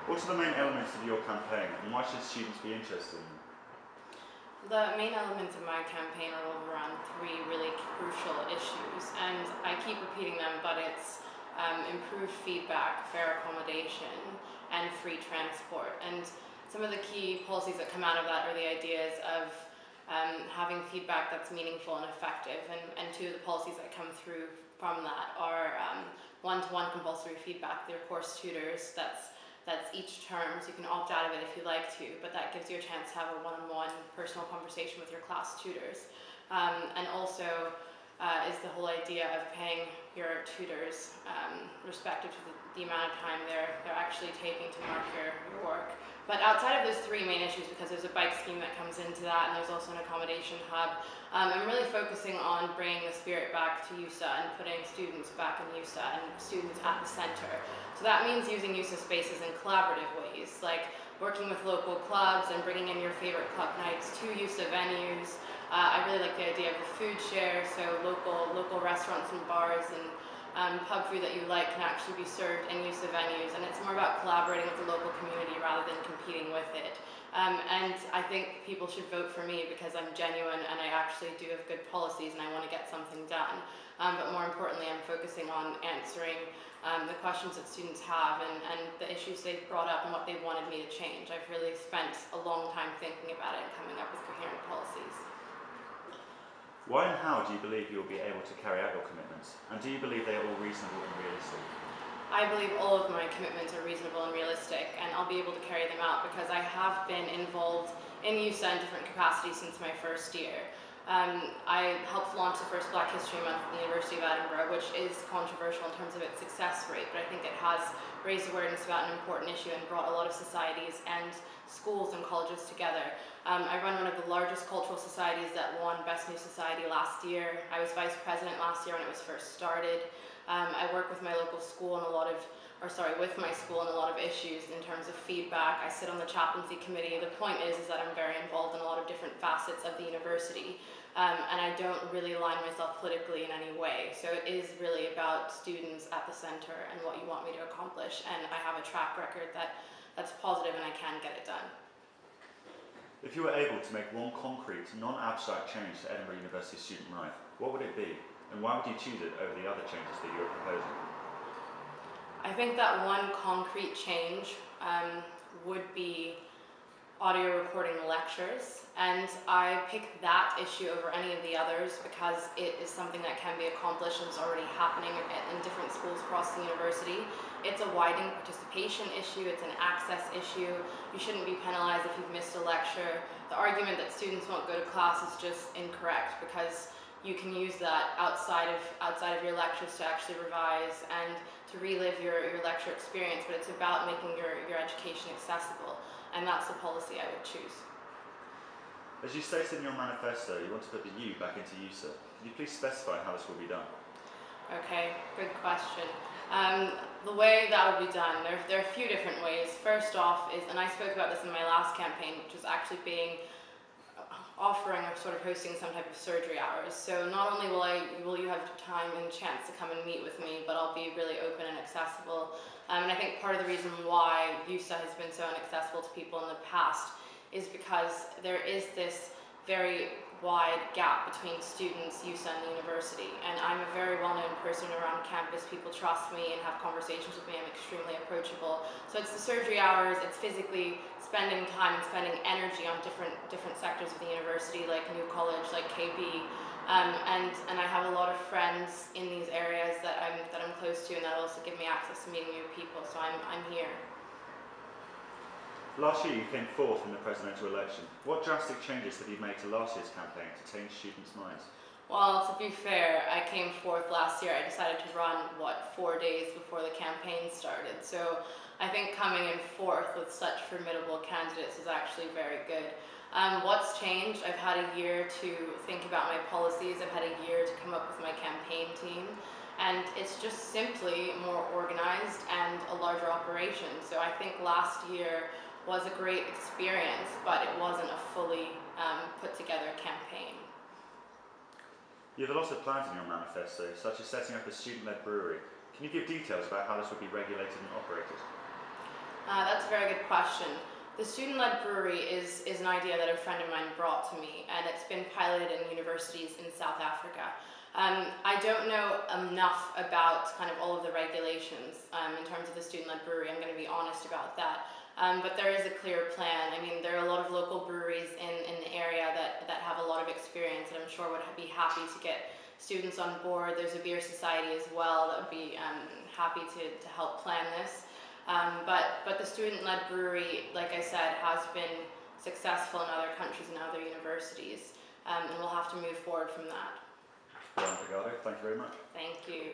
What are the main elements of your campaign, and why should students be interested in them? The main elements of my campaign revolve around three really crucial issues, and I keep repeating them, but it's improved feedback, fair accommodation, and free transport. And some of the key policies that come out of that are the ideas of having feedback that's meaningful and effective, and two of the policies that come through from that are one-to-one compulsory feedback. They're course tutors. That's each term, so you can opt out of it if you like to, but that gives you a chance to have a one-on-one personal conversation with your class tutors. And also is the whole idea of paying your tutors respective to the amount of time they're actually taking to mark your work. But outside of those three main issues, because there's a bike scheme that comes into that, and there's also an accommodation hub, I'm really focusing on bringing the spirit back to EUSA and putting students back in EUSA and students at the center. So that means using EUSA spaces in collaborative ways, like working with local clubs and bringing in your favorite club nights to EUSA venues. I really like the idea of the food share, so local restaurants and bars and pub food that you like can actually be served in EUSA venues, and it's more about collaborating with the local community rather than competing with it. And I think people should vote for me because I'm genuine and I actually do have good policies and I want to get something done. But more importantly, I'm focusing on answering the questions that students have and the issues they've brought up and what they wanted me to change. I've really spent a long time thinking about it and coming up with coherent policies. Why and how do you believe you will be able to carry out your commitments, and do you believe they are all reasonable and realistic? I believe all of my commitments are reasonable and realistic, and I'll be able to carry them out because I have been involved in EUSA in different capacities since my first year. I helped launch the first Black History Month at the University of Edinburgh, which is controversial in terms of its success rate, but I think it has raised awareness about an important issue and brought a lot of societies and schools and colleges together. I run one of the largest cultural societies that won Best New Society last year. I was vice president last year when it was first started. I work with my local school on with my school on a lot of issues in terms of feedback. I sit on the chaplaincy committee. The point is that I'm very involved in a lot of different facets of the university, and I don't really align myself politically in any way. So it is really about students at the center and what you want me to accomplish, and I have a track record that's positive and I can get it done. If you were able to make one concrete, non-abstract change to Edinburgh University student life, what would it be? And why would you choose it over the other changes that you are proposing? I think that one concrete change would be audio recording lectures, and I picked that issue over any of the others because it is something that can be accomplished and is already happening in different schools across the university. It's a widening participation issue, it's an access issue. You shouldn't be penalized if you've missed a lecture. The argument that students won't go to class is just incorrect because you can use that outside of your lectures to actually revise and to relive your lecture experience, but it's about making your education accessible, and that's the policy I would choose. As you stated in your manifesto, you want to put the U back into EUSA. Can you please specify how this will be done? Okay, good question. The way that would be done, there are a few different ways. First off is, and I spoke about this in my last campaign, which was actually offering or sort of hosting some type of surgery hours. So not only will you have time and chance to come and meet with me, but I'll be really open and accessible. And I think part of the reason why EUSA has been so inaccessible to people in the past is because there is this very wide gap between students, EUSA, and the university. And I'm a very well-known person around campus. People trust me and have conversations with me. I'm extremely approachable. So it's the surgery hours, it's physically spending time and spending energy on different sectors of the university, like New College, like KB. And I have a lot of friends in these areas that I'm close to, and that also give me access to meeting new people. So I'm here. Last year you came fourth in the presidential election. What drastic changes have you made to last year's campaign to change students' minds? Well, to be fair, I came fourth last year. I decided to run, 4 days before the campaign started. So I think coming in fourth with such formidable candidates is actually very good. What's changed? I've had a year to think about my policies. I've had a year to come up with my campaign team. And it's just simply more organized and a larger operation. So I think last year was a great experience, but it wasn't a fully put together campaign. You have a lot of plans in your manifesto, such as setting up a student-led brewery. Can you give details about how this would be regulated and operated? That's a very good question. The student-led brewery is an idea that a friend of mine brought to me, and it's been piloted in universities in South Africa. I don't know enough about kind of all of the regulations in terms of the student-led brewery. I'm going to be honest about that. But there is a clear plan. I mean, there are a lot of local breweries in the area that have a lot of experience, and I'm sure would be happy to get students on board. There's a beer society as well that would be happy to help plan this. But the student-led brewery, like I said, has been successful in other countries and other universities, and we'll have to move forward from that. Briana Pegado, thank you very much. Thank you.